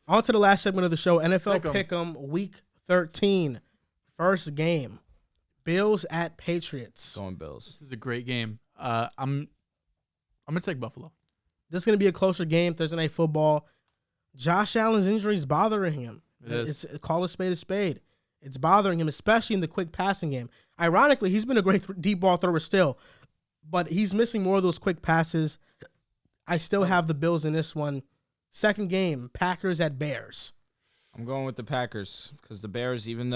On to the last segment of the show, NFL Pick'em. Pick'em Week 13. First game, Bills at Patriots. Going Bills. This is a great game. I'm gonna take Buffalo. This is going to be a closer game, Thursday Night Football. Josh Allen's injury is bothering him. It's call a spade a spade. It's bothering him, especially in the quick passing game. Ironically, he's been a great deep ball thrower still, but he's missing more of those quick passes. I still have the Bills in this one. Second game, Packers at Bears. I'm going with the Packers because the Bears, even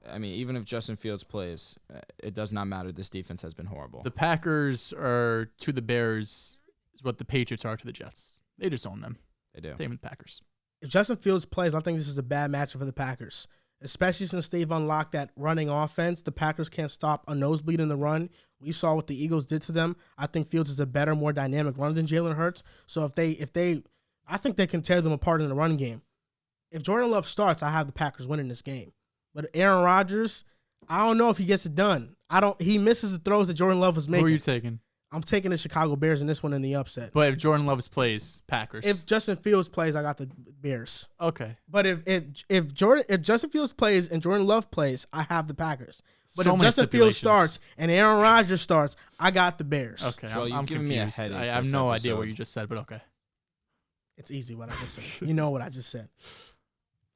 if Justin Fields plays, it does not matter. This defense has been horrible. The Packers are to the Bears is what the Patriots are to the Jets. They just own them. They do. Same with the Packers. If Justin Fields plays, I think this is a bad matchup for the Packers, especially since they've unlocked that running offense. The Packers can't stop a nosebleed in the run. We saw what the Eagles did to them. I think Fields is a better, more dynamic runner than Jalen Hurts. So I think they can tear them apart in the run game. If Jordan Love starts, I have the Packers winning this game. But Aaron Rodgers, I don't know if he gets it done. He misses the throws that Jordan Love was making. Who are you taking? I'm taking the Chicago Bears in this one in the upset. But if Jordan Love plays, Packers. If Justin Fields plays, I got the Bears. Okay. But if Justin Fields plays and Jordan Love plays, I have the Packers. But So if many Justin Fields stipulations. starts and Aaron Rodgers starts, I got the Bears. Okay, Joel, you're I'm giving me a confused. headache I have this no idea episode. what you just said, but okay. It's easy what I just said. You know what I just said.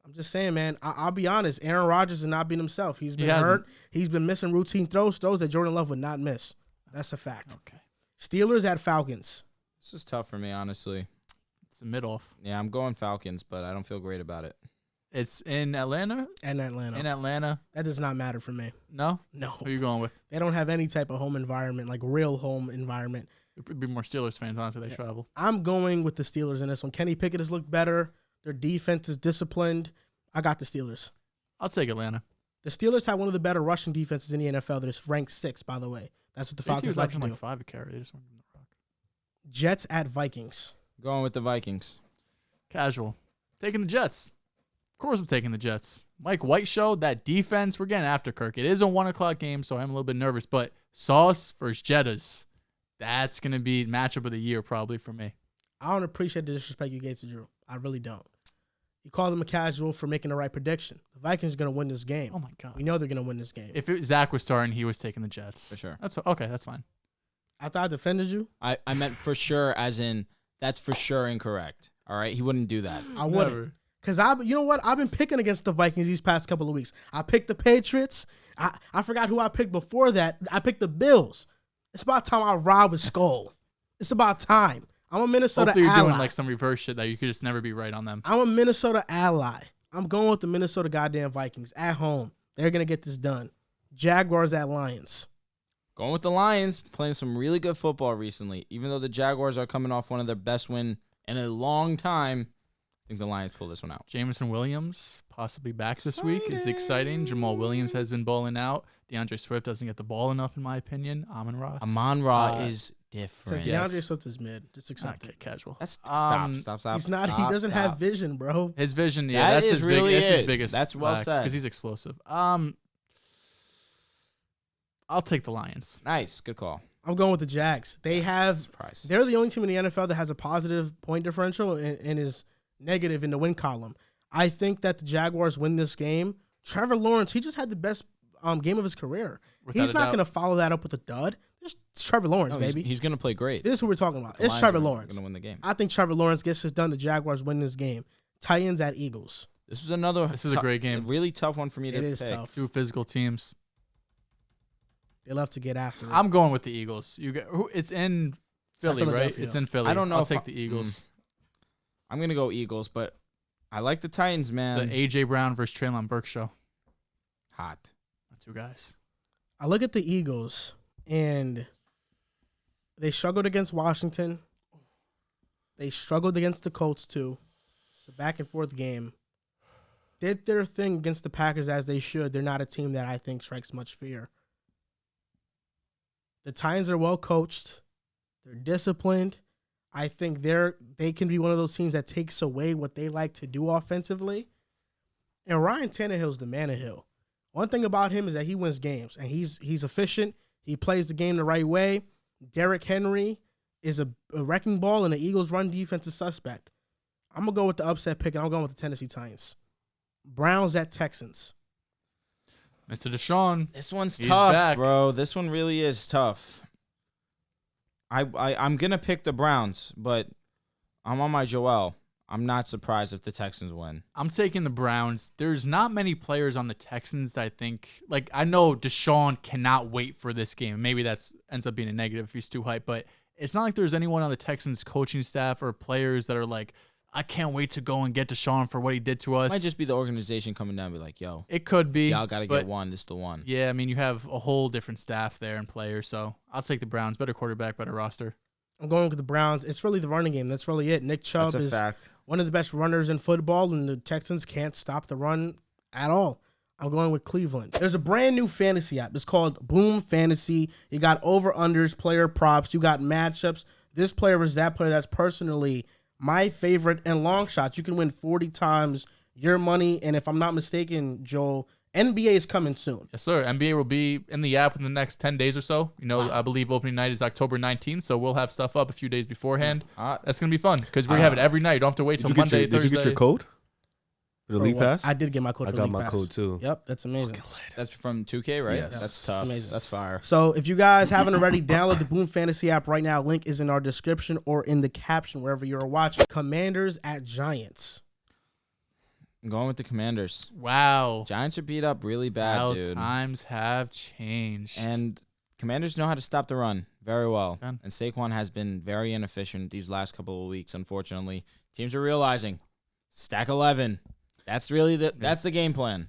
I'm just saying, man. I'll be honest. Aaron Rodgers has not been himself. He's been hurt. He's been missing routine throws that Jordan Love would not miss. That's a fact. Okay. Steelers at Falcons. This is tough for me, honestly. It's a mid-off. Yeah, I'm going Falcons, but I don't feel great about it. It's in Atlanta? And Atlanta. In Atlanta. That does not matter for me. No? No. Who are you going with? They don't have any type of home environment, like real home environment. There'd be more Steelers fans, honestly. They travel. I'm going with the Steelers in this one. Kenny Pickett has looked better. Their defense is disciplined. I got the Steelers. I'll take Atlanta. The Steelers have one of the better rushing defenses in the NFL. They're ranked 6th, by the way. That's what the Falcons like to do. like 5 a carry. They just want to give them the rock. Jets at Vikings. Going with the Vikings. Casual. Taking the Jets. Of course I'm taking the Jets. Mike White showed that defense. We're getting after Kirk. It is a 1 o'clock game, so I'm a little bit nervous. But Sauce versus Jettas, that's going to be matchup of the year probably for me. I don't appreciate the disrespect you gave to Drew. I really don't. You called him a casual for making the right prediction. The Vikings are going to win this game. Oh, my God. We know they're going to win this game. If Zach was starting, he was taking the Jets. For sure. That's okay. That's fine. I thought I defended you. I meant for sure, as in, that's for sure incorrect. All right? He wouldn't do that. I wouldn't. Never. Because you know what? I've been picking against the Vikings these past couple of weeks. I picked the Patriots. I forgot who I picked before that. I picked the Bills. It's about time I rob a skull. It's about time. I'm a Minnesota Hopefully you're ally. doing like some reverse shit that you could just never be right on them. I'm a Minnesota ally. I'm going with the Minnesota goddamn Vikings at home. They're going to get this done. Jaguars at Lions. Going with the Lions, playing some really good football recently. Even though the Jaguars are coming off one of their best win in a long time, I think the Lions pull this one out. Jameson Williams possibly back this week is exciting. Jamal Williams has been balling out. DeAndre Swift doesn't get the ball enough, in my opinion. Amon-Ra. Amon-Ra is different. Because DeAndre Swift is mid. Just accept Okay, it. casual. That's stop. He's not. He doesn't have vision, bro. His vision, yeah, That that's is his really that's his it. biggest. That's well said. Because he's explosive. I'll take the Lions. Nice. Good call. I'm going with the Jags. Surprise. They're the only team in the NFL that has a positive point differential and is negative in the win column. I think that the Jaguars win this game. Trevor Lawrence, he just had the best game of his career. Without He's a not doubt. going to follow that up with a dud. It's Trevor Lawrence, No, baby. He's going to play great. This is what we're talking about. The It's Lions Trevor are Lawrence. going to win the game. I think Trevor Lawrence gets this done. The Jaguars win this game. Titans at Eagles. This is another. This is a great game. Really tough one for me to It pick. is tough. Two physical teams. They love to get after it. I'm going with the Eagles. It's in Philly, right? Philadelphia. It's in Philly. I don't know I'll if take the Eagles. I'm going to go Eagles, but I like the Titans, man. The A.J. Brown versus Traylon Burks show. Hot. The two guys. I look at the Eagles, and they struggled against Washington. They struggled against the Colts, too. It's a back-and-forth game. Did their thing against the Packers as they should. They're not a team that I think strikes much fear. The Titans are well coached. They're disciplined. I think they can be one of those teams that takes away what they like to do offensively. And Ryan Tannehill's the man of Hill. One thing about him is that he wins games, and he's efficient. He plays the game the right way. Derrick Henry is a wrecking ball, and the Eagles' run defense is suspect. I'm going to go with the upset pick, and I'm going with the Tennessee Titans. Browns at Texans. Mr. Deshaun. This one's He's tough, back. bro. This one really is tough. I'm going to pick the Browns, but I'm on my Joel. I'm not surprised if the Texans win. I'm taking the Browns. There's not many players on the Texans that I think, like, I know Deshaun cannot wait for this game. Maybe that's ends up being a negative if he's too hyped, but it's not like there's anyone on the Texans coaching staff or players that are like, I can't wait to go and get Deshaun for what he did to us. Might just be the organization coming down and be like, yo, It could be. y'all got to but get one. This is the one. Yeah, I mean, you have a whole different staff there and players, so I'll take the Browns. Better quarterback, better roster. I'm going with the Browns. It's really the running game. That's really it. Nick Chubb That's a is fact. one of the best runners in football, and the Texans can't stop the run at all. I'm going with Cleveland. There's a brand new fantasy app. It's called Boom Fantasy. You got over-unders, player props. You got matchups. This player versus that player. That's personally my favorite, and long shots. You can win 40 times your money, and if I'm not mistaken, Joel, NBA is coming soon. Yes, sir. NBA will be in the app in the next 10 days or so. You know, Wow. I believe opening night is October 19th, so we'll have stuff up a few days beforehand. Uh, That's going to be fun because we have it every night. You don't have to wait till Monday, Did Thursday. you get your code for the For league what? pass? I did get my code I for got League my Pass. code too. Yep, that's amazing. That's from 2K, right? Yes. That's tough. amazing. That's fire. So if you guys haven't already, download the Boom Fantasy app right now. Link is in our description or in the caption wherever you're watching. Commanders at Giants. I'm going with the Commanders. Wow. Giants are beat up really bad, How dude. times have changed. And Commanders know how to stop the run very well. Can. And Saquon has been very inefficient these last couple of weeks, unfortunately. Teams are realizing stack 11. That's really that's the game plan.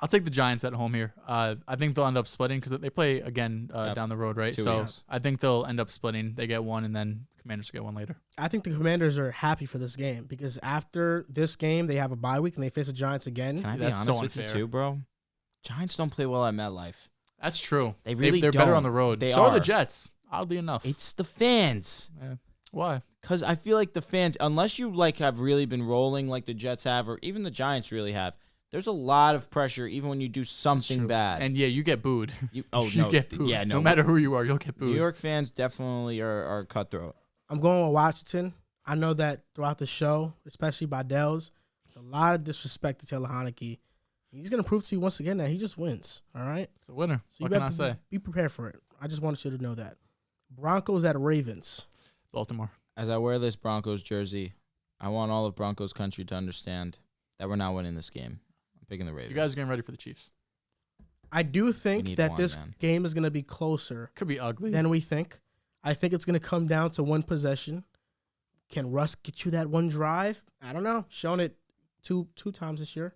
I'll take the Giants at home here. I think they'll end up splitting because they play again down the road, right? 2 So weeks. I think they'll end up splitting. They get one, and then Commanders get one later. I think the Commanders are happy for this game because after this game, they have a bye week and they face the Giants again. Can I be That's honest so with you unfair. too, bro? Giants don't play well at MetLife. That's true. They really They're better don't. on the road. They so are the are. Jets, oddly enough. It's the fans. Why? Because I feel like the fans, unless you like have really been rolling like the Jets have, or even the Giants really have, there's a lot of pressure even when you do something True. bad. And yeah, you get booed. You You get booed. yeah, no. No matter who you are, you'll get booed. New York fans definitely are cutthroat. I'm going with Washington. I know that throughout the show, especially by Dehls, there's a lot of disrespect to Taylor Heineke. He's going to prove to you once again that he just wins, all right? It's a winner. So What you can I better say? Be prepared for it. I just wanted you to know that. Broncos at Ravens. Baltimore. As I wear this Broncos jersey, I want all of Broncos country to understand that we're not winning this game. I'm picking the Ravens. You guys are getting ready for the Chiefs. I do think need that one, this man. game is going to be closer Could be ugly. than we think. I think it's going to come down to one possession. Can Russ get you that one drive? I don't know. Shown it two times this year.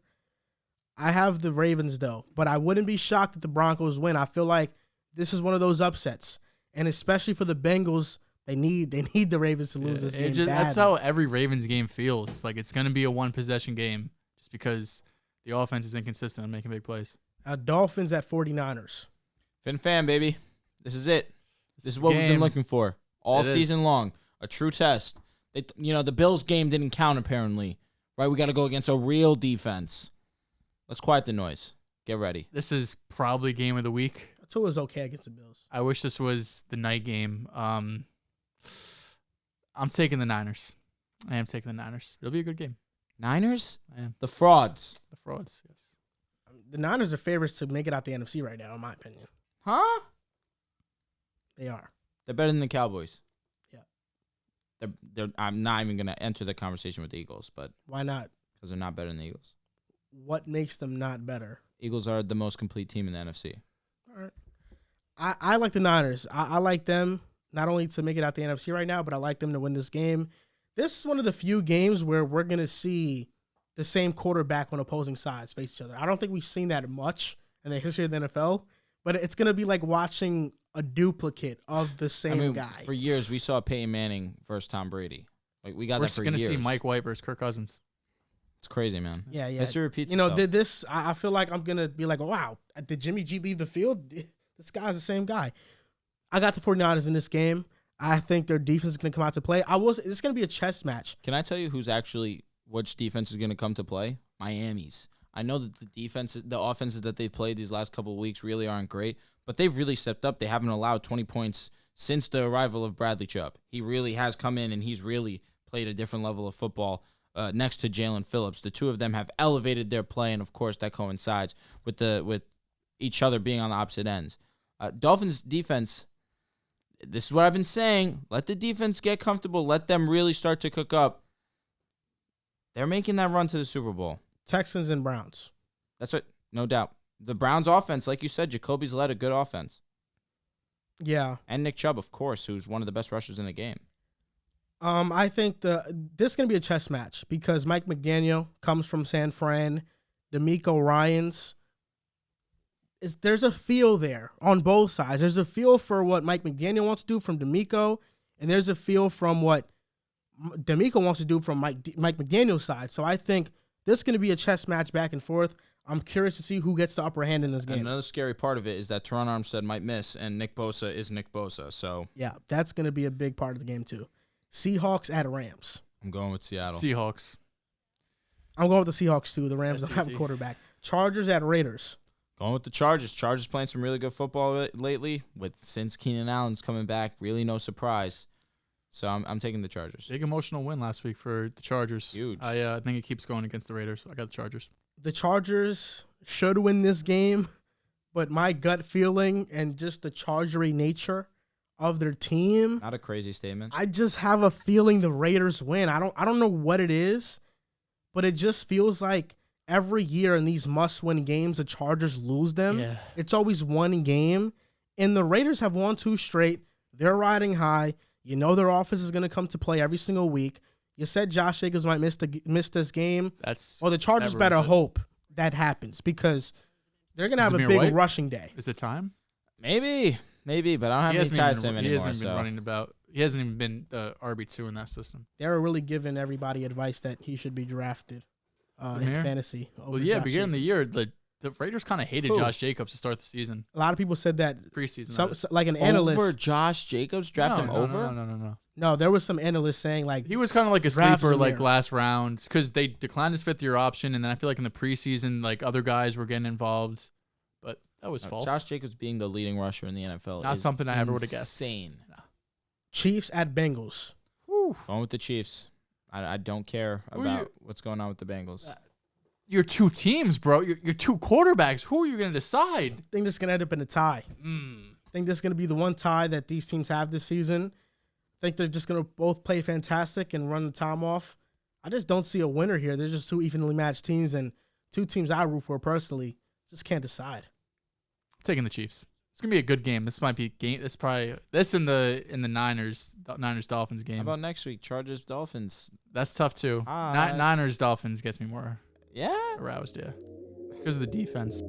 I have the Ravens, though, but I wouldn't be shocked if the Broncos win. I feel like this is one of those upsets, and especially for the Bengals, they need the Ravens to lose this game That's badly. how every Ravens game feels. It's like it's going to be a one-possession game just because the offense is inconsistent and making big plays. Dolphins at 49ers. Fin fan, baby. This is it. This is what we've game. been looking for all It is. season long. A true test. The Bills game didn't count apparently. Right? We got to go against a real defense. Let's quiet the noise. Get ready. This is probably game of the week. Tua is okay against the Bills. I wish this was the night game. I'm taking the Niners. I am taking the Niners. It'll be a good game. Niners? I am. The frauds. The frauds, yes. The Niners are favorites to make it out the NFC right now, in my opinion. Huh? They are. They're better than the Cowboys. Yeah. I'm not even going to enter the conversation with the Eagles, but Why not? because they're not better than the Eagles. What makes them not better? Eagles are the most complete team in the NFC. All right. I like the Niners. I like them not only to make it out the NFC right now, but I like them to win this game. This is one of the few games where we're going to see the same quarterback on opposing sides face each other. I don't think we've seen that much in the history of the NFL, but it's going to be like watching a duplicate of the same guy. For years, we saw Peyton Manning versus Tom Brady. Like we got We're that for going to years. see Mike White versus Kirk Cousins. It's crazy, man. Yeah. History repeats You know, itself. I feel like I'm going to be like, wow, did Jimmy G leave the field? This guy's the same guy. I got the 49ers in this game. I think their defense is going to come out to play. It's going to be a chess match. Can I tell you which defense is going to come to play? Miami's. I know that the offenses that they played these last couple of weeks really aren't great, but they've really stepped up. They haven't allowed 20 points since the arrival of Bradley Chubb. He really has come in and he's really played a different level of football. next to Jalen Phillips. The two of them have elevated their play, and of course that coincides with each other being on the opposite ends. Dolphins defense, this is what I've been saying. Let the defense get comfortable. Let them really start to cook up. They're making that run to the Super Bowl. Texans and Browns. That's right, no doubt. The Browns offense, like you said, Jacoby's led a good offense. Yeah. And Nick Chubb, of course, who's one of the best rushers in the game. I think this is going to be a chess match because Mike McDaniel comes from San Fran. D'Amico Ryans. There's a feel there on both sides. There's a feel for what Mike McDaniel wants to do from D'Amico, and there's a feel from what D'Amico wants to do from Mike McDaniel's side. So I think this is going to be a chess match back and forth. I'm curious to see who gets the upper hand in this game. Another scary part of it is that Teron Armstead might miss, and Nick Bosa is Nick Bosa. So yeah, that's going to be a big part of the game too. Seahawks at Rams. I'm going with Seattle. Seahawks. I'm going with the Seahawks too. The Rams don't have a SEC. quarterback. Chargers at Raiders. Going with the Chargers. Chargers playing some really good football lately. Since Keenan Allen's coming back, really no surprise. So I'm taking the Chargers. Big emotional win last week for the Chargers. Huge. I think it keeps going against the Raiders. I got the Chargers. The Chargers should win this game, but my gut feeling and just the Chargery nature of their team, Not a crazy statement. I just have a feeling the Raiders win. I don't know what it is, but it just feels like every year in these must-win games, the Chargers lose them. Yeah. It's always one game, and the Raiders have won 2 straight. They're riding high. You know their offense is going to come to play every single week. You said Josh Jacobs might miss this game. Well, the Chargers better hope that happens because they're going to have a Zamir big White? rushing day. Is it time? Maybe, but I don't have any ties to him He anymore. hasn't even So running about. He hasn't even been the RB2 in that system. They're really giving everybody advice that he should be drafted in Zamir? fantasy. over Well, yeah, Josh beginning of the Jacobs. year, the Raiders kind of hated Who? Josh Jacobs to start the season. A lot of people said that. Preseason. Like an analyst. over Josh Jacobs, draft him over. No. No, there was some analysts saying like He was kind of like a Draft sleeper, like Zamir. last round, because they declined his 5th-year option, and then I feel like in the preseason, like other guys were getting involved, but that was false. Josh Jacobs being the leading rusher in the NFL Not is something I ever would've guessed. Insane. Chiefs at Bengals. Going with the Chiefs. I don't care Who about you- what's going on with the Bengals. Your 2 teams, bro. Your 2 quarterbacks. Who are you going to decide? I think this is gonna end up in a tie. I think this is gonna be the one tie that these teams have this season. I think they're just gonna both play fantastic and run the time off. I just don't see a winner here. They're just 2 evenly matched teams and 2 teams I root for personally. Just can't decide. Taking the Chiefs. It's gonna be a good game. This might be a game. This probably in the Niners Dolphins game. How about next week? Chargers Dolphins. That's tough too. Odds. Niners Dolphins gets me more Yeah. aroused. Yeah, because of the defense.